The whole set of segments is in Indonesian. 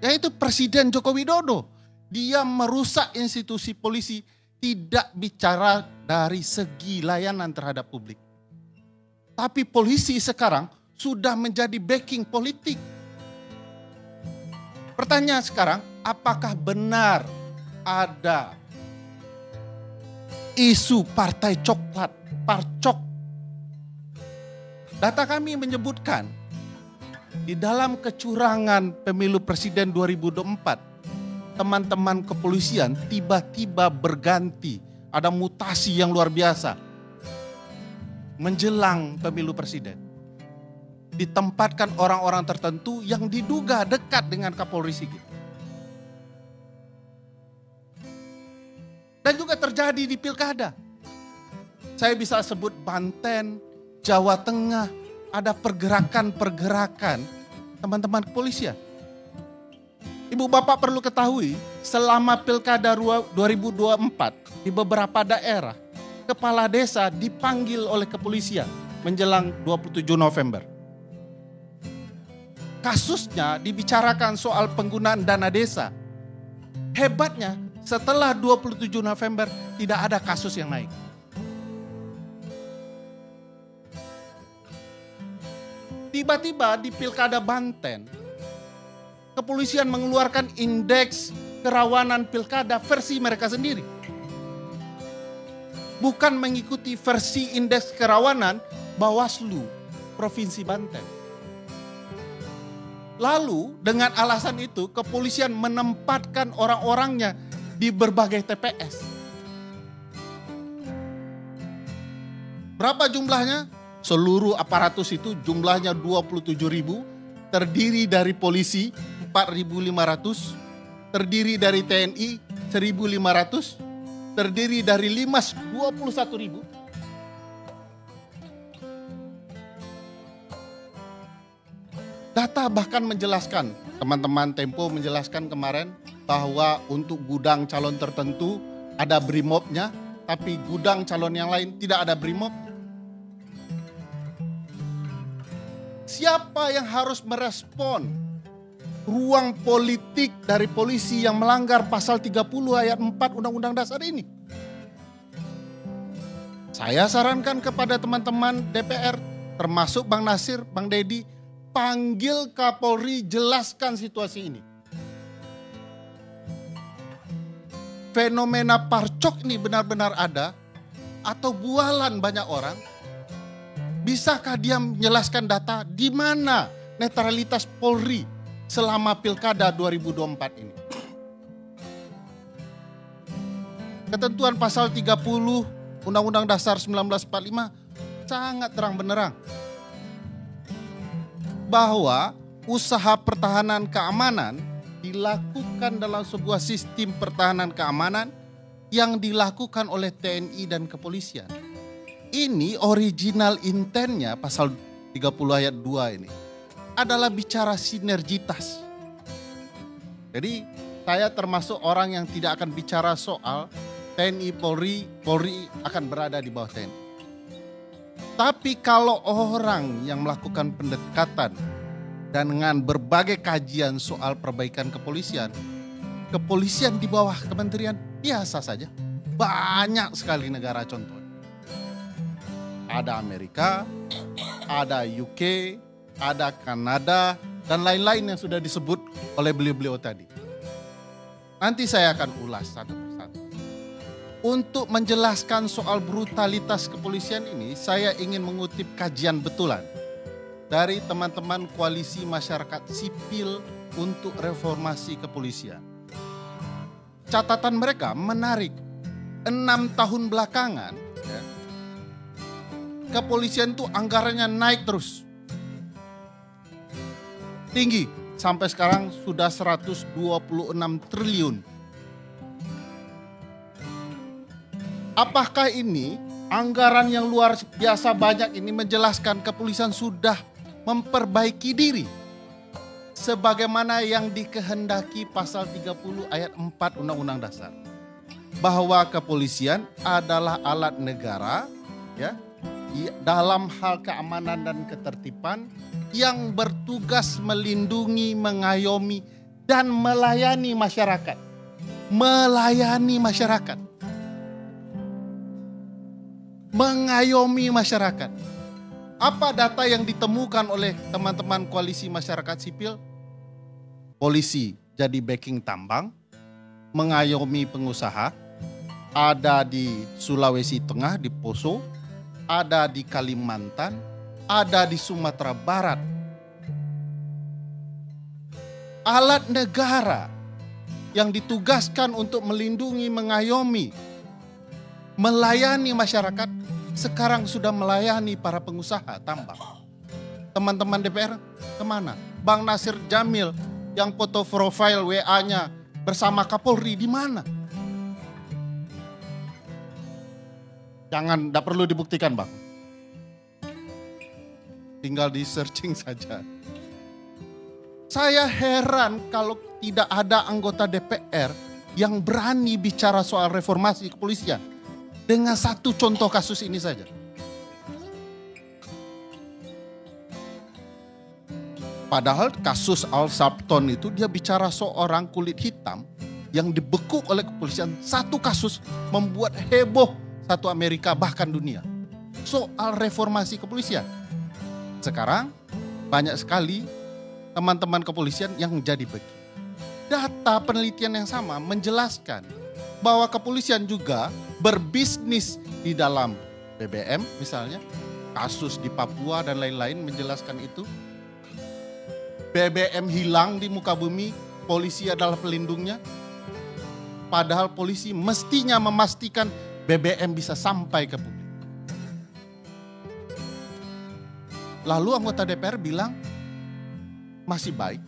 yaitu Presiden Joko Widodo. Dia merusak institusi polisi, tidak bicara dari segi layanan terhadap publik. Tapi polisi sekarang sudah menjadi backing politik. Pertanyaan sekarang, apakah benar ada isu partai coklat, parcok? Data kami menyebutkan di dalam kecurangan pemilu presiden 2024, teman-teman kepolisian tiba-tiba berganti, ada mutasi yang luar biasa. Menjelang pemilu presiden, ditempatkan orang-orang tertentu yang diduga dekat dengan Kapolri Sigit. Dan juga terjadi di pilkada. Saya bisa sebut Banten, Jawa Tengah, ada pergerakan-pergerakan teman-teman kepolisian. Ibu bapak perlu ketahui, selama pilkada 2024 di beberapa daerah, kepala desa dipanggil oleh kepolisian menjelang 27 November. Kasusnya dibicarakan soal penggunaan dana desa. Hebatnya setelah 27 November tidak ada kasus yang naik. Tiba-tiba di pilkada Banten, kepolisian mengeluarkan indeks kerawanan pilkada versi mereka sendiri. Bukan mengikuti versi indeks kerawanan Bawaslu Provinsi Banten. Lalu dengan alasan itu kepolisian menempatkan orang-orangnya di berbagai TPS. Berapa jumlahnya? Seluruh aparatus itu jumlahnya 27.000, terdiri dari polisi 4.500, terdiri dari TNI 1.500, terdiri dari Limas 21.000. Data bahkan menjelaskan, teman-teman Tempo menjelaskan kemarin bahwa untuk gudang calon tertentu ada brimobnya, tapi gudang calon yang lain tidak ada brimob. Siapa yang harus merespon ruang politik dari polisi yang melanggar pasal 30 ayat 4 Undang-Undang Dasar ini? Saya sarankan kepada teman-teman DPR, termasuk Bang Nasir, Bang Dedi, panggil Kapolri, jelaskan situasi ini. Fenomena parcok ini benar-benar ada atau bualan banyak orang? Bisakah dia menjelaskan data di mana netralitas Polri selama pilkada 2024 ini? Ketentuan pasal 30 Undang-Undang Dasar 1945 sangat terang benderang bahwa usaha pertahanan keamanan dilakukan dalam sebuah sistem pertahanan keamanan yang dilakukan oleh TNI dan kepolisian. Ini original intentnya pasal 30 ayat 2 ini adalah bicara sinergitas. Jadi saya termasuk orang yang tidak akan bicara soal TNI Polri, Polri akan berada di bawah TNI. Tapi kalau orang yang melakukan pendekatan dan dengan berbagai kajian soal perbaikan kepolisian, kepolisian di bawah kementerian biasa saja. Banyak sekali negara contoh. Ada Amerika, ada UK, ada Kanada, dan lain-lain yang sudah disebut oleh beliau-beliau tadi. Nanti saya akan ulas satu persatu. Untuk menjelaskan soal brutalitas kepolisian ini, saya ingin mengutip kajian betulan dari teman-teman Koalisi Masyarakat Sipil untuk Reformasi Kepolisian. Catatan mereka menarik. 6 tahun belakangan, ya, kepolisian itu anggarannya naik terus. Tinggi, sampai sekarang sudah 126 triliun. Apakah ini anggaran yang luar biasa banyak ini menjelaskan kepolisian sudah memperbaiki diri sebagaimana yang dikehendaki pasal 30 ayat 4 Undang-Undang Dasar, bahwa kepolisian adalah alat negara, ya, dalam hal keamanan dan ketertiban yang bertugas melindungi, mengayomi dan melayani masyarakat. Melayani masyarakat. Mengayomi masyarakat. Apa data yang ditemukan oleh teman-teman koalisi masyarakat sipil? Polisi jadi backing tambang, mengayomi pengusaha, ada di Sulawesi Tengah, di Poso, ada di Kalimantan, ada di Sumatera Barat. Alat negara yang ditugaskan untuk melindungi, mengayomi, melayani masyarakat, sekarang sudah melayani para pengusaha tambang. Teman-teman DPR kemana? Bang Nasir Jamil yang foto profile WA-nya bersama Kapolri di mana? Jangan, tidak perlu dibuktikan Bang. Tinggal di searching saja. Saya heran kalau tidak ada anggota DPR yang berani bicara soal reformasi kepolisian. Dengan satu contoh kasus ini saja. Padahal kasus Al Sharpton itu dia bicara seorang kulit hitam yang dibekuk oleh kepolisian. Satu kasus membuat heboh satu Amerika bahkan dunia. Soal reformasi kepolisian. Sekarang banyak sekali teman-teman kepolisian yang jadi begitu. Data penelitian yang sama menjelaskan bahwa kepolisian juga berbisnis di dalam BBM misalnya. Kasus di Papua dan lain-lain menjelaskan itu. BBM hilang di muka bumi, polisi adalah pelindungnya. Padahal polisi mestinya memastikan BBM bisa sampai ke publik. Lalu anggota DPR bilang, masih baik.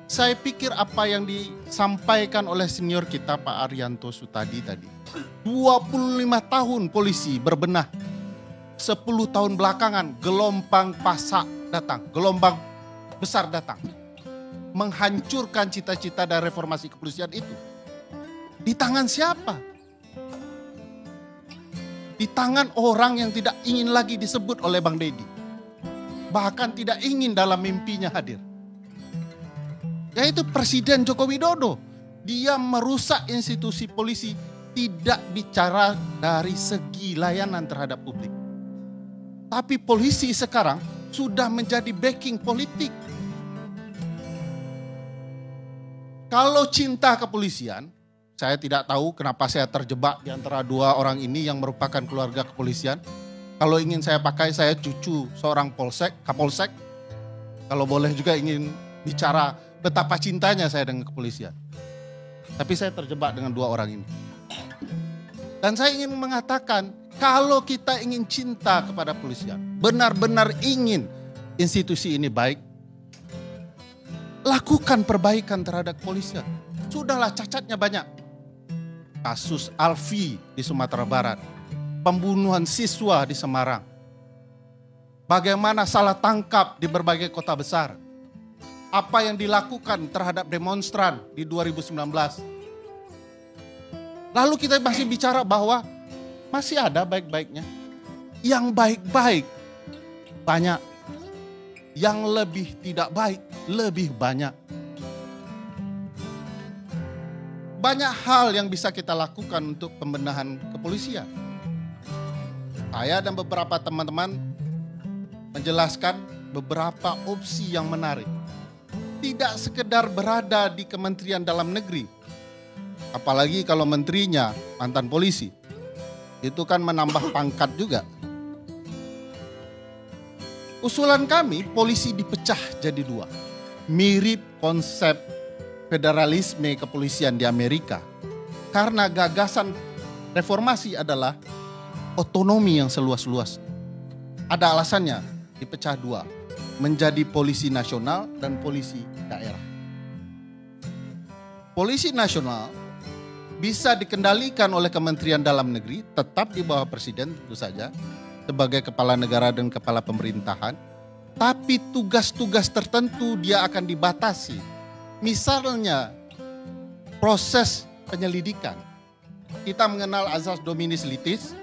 Saya pikir apa yang disampaikan oleh senior kita Pak Arianto Sutadi tadi. 25 tahun polisi berbenah. 10 tahun belakangan gelombang pasak datang. Gelombang besar datang. Menghancurkan cita-cita dari reformasi kepolisian itu. Di tangan siapa? Di tangan orang yang tidak ingin lagi disebut oleh Bang Deddy. Bahkan tidak ingin dalam mimpinya hadir. Yaitu Presiden Joko Widodo. Dia merusak institusi polisi, tidak bicara dari segi layanan terhadap publik. Tapi polisi sekarang sudah menjadi backing politik. Kalau cinta kepolisian, saya tidak tahu kenapa saya terjebak di antara dua orang ini yang merupakan keluarga kepolisian. Kalau ingin saya pakai, saya cucu seorang kapolsek. Kalau boleh juga ingin bicara betapa cintanya saya dengan kepolisian. Tapi saya terjebak dengan dua orang ini. Dan saya ingin mengatakan, kalau kita ingin cinta kepada kepolisian, benar-benar ingin institusi ini baik, lakukan perbaikan terhadap kepolisian. Sudahlah cacatnya banyak. Kasus Alfi di Sumatera Barat. Pembunuhan siswa di Semarang. Bagaimana salah tangkap di berbagai kota besar. Apa yang dilakukan terhadap demonstran di 2019. Lalu kita masih bicara bahwa masih ada baik-baiknya. Yang baik-baik banyak. Yang lebih tidak baik lebih banyak. Banyak hal yang bisa kita lakukan untuk pembenahan kepolisian. Saya dan beberapa teman-teman menjelaskan beberapa opsi yang menarik. Tidak sekedar berada di Kementerian Dalam Negeri. Apalagi kalau menterinya mantan polisi. Itu kan menambah pangkat juga. Usulan kami polisi dipecah jadi dua. Mirip konsep federalisme kepolisian di Amerika. Karena gagasan reformasi adalah otonomi yang seluas-luas. Ada alasannya dipecah dua. Menjadi polisi nasional dan polisi daerah. Polisi nasional bisa dikendalikan oleh Kementerian Dalam Negeri, tetap di bawah Presiden tentu saja, sebagai kepala negara dan kepala pemerintahan. Tapi tugas-tugas tertentu dia akan dibatasi. Misalnya proses penyelidikan. Kita mengenal azas dominis litis.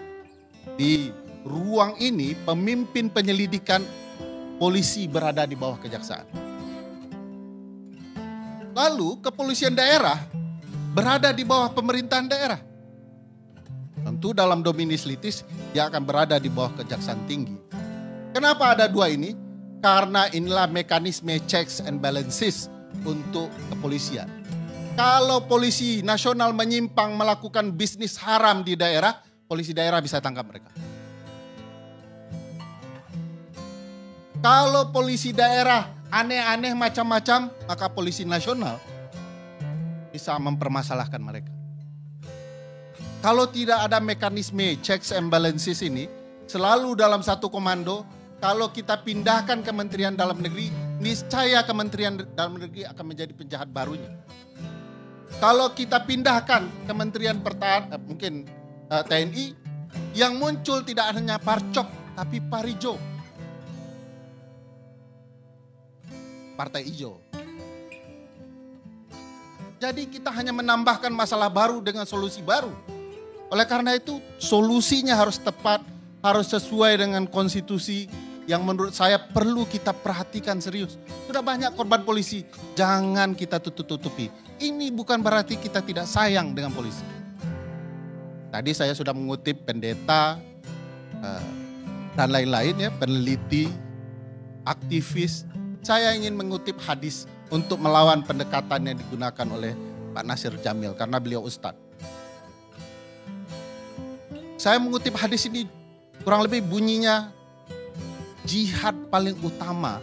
Di ruang ini pemimpin penyelidikan polisi berada di bawah kejaksaan. Lalu kepolisian daerah berada di bawah pemerintahan daerah. Tentu dalam dominis litis dia akan berada di bawah kejaksaan tinggi. Kenapa ada dua ini? Karena inilah mekanisme checks and balances untuk kepolisian. Kalau polisi nasional menyimpang melakukan bisnis haram di daerah, polisi daerah bisa tangkap mereka. Kalau polisi daerah aneh-aneh macam-macam, maka polisi nasional bisa mempermasalahkan mereka. Kalau tidak ada mekanisme checks and balances ini, selalu dalam satu komando, kalau kita pindahkan Kementerian Dalam Negeri, niscaya Kementerian Dalam Negeri akan menjadi penjahat barunya. Kalau kita pindahkan Kementerian Pertahanan, mungkin TNI, yang muncul tidak hanya Parcok, tapi Parijo. Partai Hijau. Jadi kita hanya menambahkan masalah baru dengan solusi baru. Oleh karena itu, solusinya harus tepat, harus sesuai dengan konstitusi yang menurut saya perlu kita perhatikan serius. Sudah banyak korban polisi, jangan kita tutup-tutupi. Ini bukan berarti kita tidak sayang dengan polisi. Tadi saya sudah mengutip pendeta dan lain-lain ya, peneliti, aktivis. Saya ingin mengutip hadis untuk melawan pendekatan yang digunakan oleh Pak Nasir Jamil karena beliau ustadz. Saya mengutip hadis ini kurang lebih bunyinya, jihad paling utama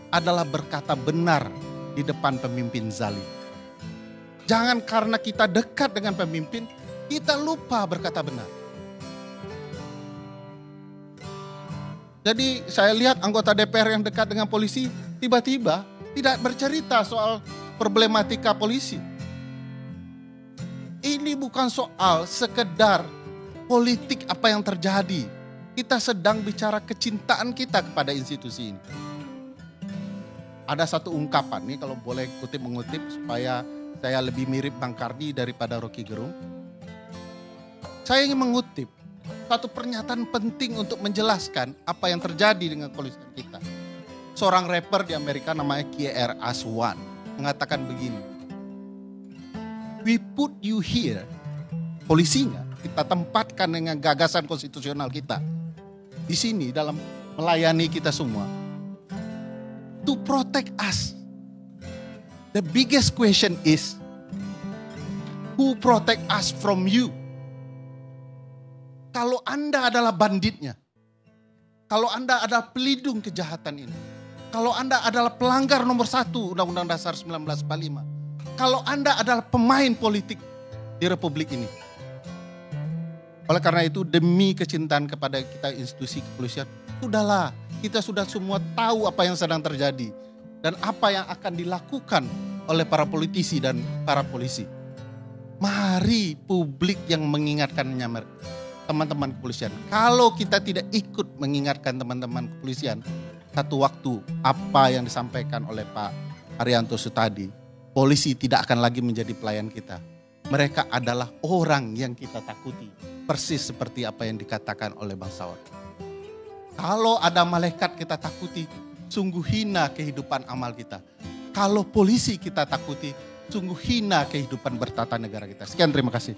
adalah berkata benar di depan pemimpin zalim. Jangan karena kita dekat dengan pemimpin, kita lupa berkata benar. Jadi saya lihat anggota DPR yang dekat dengan polisi, tiba-tiba tidak bercerita soal problematika polisi. Ini bukan soal sekedar politik apa yang terjadi. Kita sedang bicara kecintaan kita kepada institusi ini. Ada satu ungkapan nih, kalau boleh mengutip supaya saya lebih mirip Bang Kardi daripada Rocky Gerung. Saya ingin mengutip satu pernyataan penting untuk menjelaskan apa yang terjadi dengan kepolisian kita. Seorang rapper di Amerika namanya KR Aswan mengatakan begini. We put you here, polisinya kita tempatkan dengan gagasan konstitusional kita. Di sini dalam melayani kita semua. To protect us. The biggest question is, who protect us from you? Kalau Anda adalah banditnya, kalau Anda adalah pelindung kejahatan ini, kalau Anda adalah pelanggar nomor 1 Undang-Undang Dasar 1945, kalau Anda adalah pemain politik di Republik ini. Oleh karena itu, demi kecintaan kepada kita institusi kepolisian, sudahlah, kita sudah semua tahu apa yang sedang terjadi dan apa yang akan dilakukan oleh para politisi dan para polisi. Mari publik yang mengingatkannya, teman-teman kepolisian. Kalau kita tidak ikut mengingatkan teman-teman kepolisian, satu waktu apa yang disampaikan oleh Pak Haryanto tadi, polisi tidak akan lagi menjadi pelayan kita. Mereka adalah orang yang kita takuti. Persis seperti apa yang dikatakan oleh Bang Saud. Kalau ada malaikat kita takuti, sungguh hina kehidupan amal kita. Kalau polisi kita takuti, sungguh hina kehidupan bertata negara kita. Sekian, terima kasih.